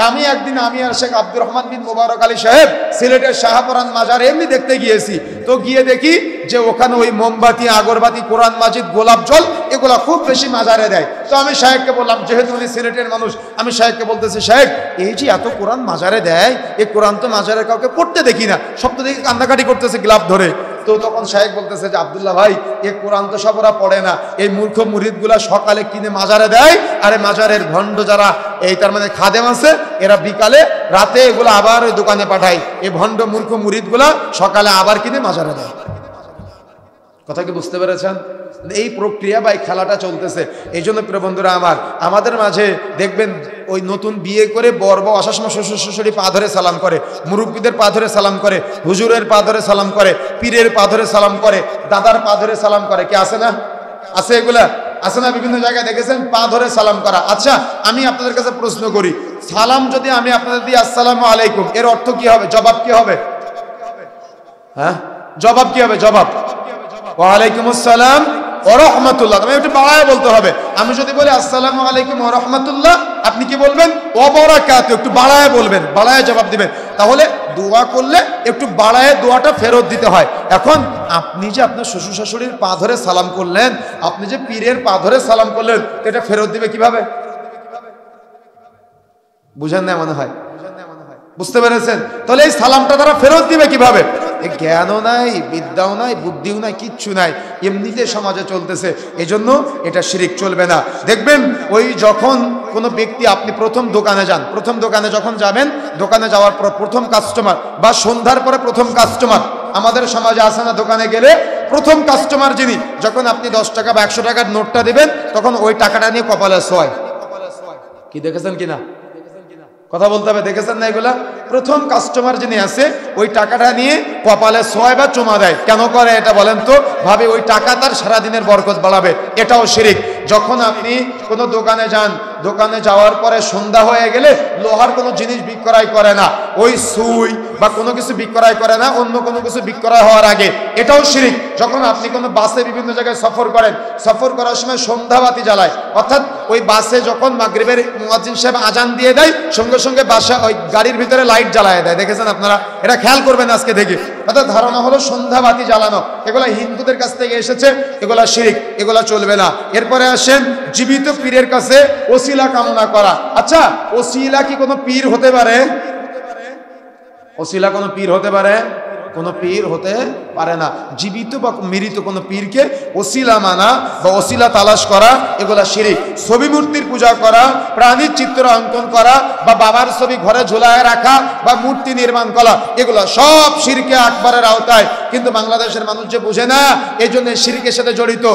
আমি একদিন আমি আর শেখ আব্দুর রহমান বিন মোবারক আলী সাহেব সিলেটের শাহপরান মাজার এমনি দেখতে গিয়েছি। তো গিয়ে দেখি যে ওখানে ওই মোমবাতি, আগরবাতি, কোরআন মাজিদ, গোলাপ জল এগুলা খুব বেশি মাজারে দেয়। তো আমি সাহেবকে বললাম, যেহেতু উনি সিলেটের মানুষ, আমি সাহেবকে বলতেছি, সাহেব এই যে এত কোরআন মাজারে দেয়, এই কোরআন তো মাজারে কাউকে পড়তে দেখি না, সব তো দেখি কান্নাকাটি করতেছে গ্লাভ ধরে। তো তখন সাহেব বলতেছে যে আব্দুল্লাহ ভাই, এই কোরআন তো সব ওরা পড়ে না, এই মূর্খ মুরিদগুলা সকালে কিনে মাজারে দেয়, আরে মাজারের ভণ্ড যারা এই তার মানে খাদেম আছে, এরা বিকালে রাতে এগুলো আবার ওই দোকানে পাঠায়। এই ভণ্ড মূর্খ মুরিদগুলা সকালে আবার কিনে মাজারে দেয়। কথা কি বুঝতে পেরেছেন? এই প্রক্রিয়া বা এই খেলাটা চলতেছে। এই জন্য প্রিয় বন্ধুরা আমার, আমাদের মাঝে দেখবেন ওই নতুন বিয়ে করে বর বউ আসার সময় শ্বশুর শাশুড়ি পা ধরে সালাম করে, মুরব্বীদের পা ধরে সালাম করে, হুজুরের পা ধরে সালাম করে, পীরের পা ধরে সালাম করে, দাদার পা ধরে সালাম করে। কি আছে না? আছে এগুলা? আছে না? বিভিন্ন জায়গায় দেখেছেন পা ধরে সালাম করা। আচ্ছা, আমি আপনাদের কাছে প্রশ্ন করি, সালাম যদি আমি আপনাদের দিই আসসালামু আলাইকুম, এর অর্থ কি হবে? জবাব কি হবে? হ্যাঁ, জবাব কি হবে? জবাব ওয়া আলাইকুম আসসালাম ওয়া রাহমাতুল্লাহ। তুমি একটু বাড়ায় বলতে হবে। আমি যদি বলি আসসালামু আলাইকুম ওয়া রাহমাতুল্লাহ, আপনি কি বলবেন? ওয়া বারাকাতুহু। একটু বাড়ায় বলবেন, বাড়ায় জবাব দিবেন। তাহলে দোয়া করলে একটু বাড়ায় দোয়াটা ফেরত দিতে হয়। এখন আপনি যে আপনার শ্বশুর শাশুড়ির পা ধরে সালাম করলেন, আপনি যে পীরের পা ধরে সালাম করলেন, এটা ফেরত দিবে কিভাবে? বুঝেন না মনে হয়? বুঝতে পেরেছেন? তাহলে এই সালামটা তারা ফেরত দিবে কিভাবে? জ্ঞানও নাই, বিদ্যাও নাই, বুদ্ধিও নাই, কিচ্ছু নাই, এমনিতে সমাজে চলতেছে। এই জন্য এটা শিরিক চলবে না। দেখবেন ওই যখন কোনো ব্যক্তি, আপনি প্রথম দোকানে যান, প্রথম দোকানে যখন যাবেন, দোকানে যাওয়ার পর প্রথম কাস্টমার বা সন্ধ্যার পরে প্রথম কাস্টমার, আমাদের সমাজে আসে না, দোকানে গেলে প্রথম কাস্টমার যিনি, যখন আপনি 10 টাকা বা 100 টাকার নোটটা দিবেন, তখন ওই টাকাটা নিয়ে কপালে ছোঁয়। কি দেখেছেন কিনা? কথা বলতে হবে, দেখেছেন না এগুলা? প্রথম কাস্টমার যিনি আছে, ওই টাকাটা নিয়ে কপালে ছোঁয় বা চুমা দেয়। কেন করে এটা বলেন তো? ভাবে ওই টাকা তার সারাদিনের বরকত বাড়াবে। এটাও শিরিক। যখন আপনি কোনো দোকানে যান, দোকানে যাওয়ার পরে সন্ধ্যা হয়ে গেলে লোহার কোনো জিনিস বিক্রয় করে না, ওই সুই বা কোনো কিছু বিক্রয় করে না অন্য কোনো কিছু বিক্রয় হওয়ার আগে, এটাও শিরিক। যখন আপনি কোনো বাসে বিভিন্ন জায়গায় সফর করেন, সফর করার সময় সন্ধ্যাবাতি জ্বালায়, অর্থাৎ ওই বাসে যখন মাগরিবের মুয়াজ্জিন সাহেব আজান দিয়ে দেয়, সঙ্গে সঙ্গে বাসা ওই গাড়ির ভিতরে লাইট জ্বালায় দেয়। দেখেছেন আপনারা? এটা খেয়াল করবেন আজকে দেখি। অর্থাৎ ধারণা হলো সন্ধ্যাবাতি জ্বালানো, এগুলা হিন্দুদের কাছ থেকে এসেছে, এগুলা শিরিক, এগুলা চলবে না। এরপরে আসেন জীবিত পীরের কাছে ওসিলা কামনা করা। আচ্ছা, ওসিলা কি কোনো পীর হতে পারে? ওসিলা কোনো পীর হতে পারে? কোনো পীর হতে পারে না। জীবিত বা মৃত কোনো পীরকে ওসিলা মানা বা ওসিলা তালাশ করা, এগুলা শিরিক। ছবি মূর্তির পূজা করা, প্রাণীর চিত্র অঙ্কন করা বা বাবার ছবি ঘরে ঝুলায় রাখা বা মূর্তি নির্মাণ করা, এগুলা সব শিরকে আকবরের আওতায়। কিন্তু বাংলাদেশের মানুষ যে বুঝে না, এই জন্য শিরকের সাথে জড়িত।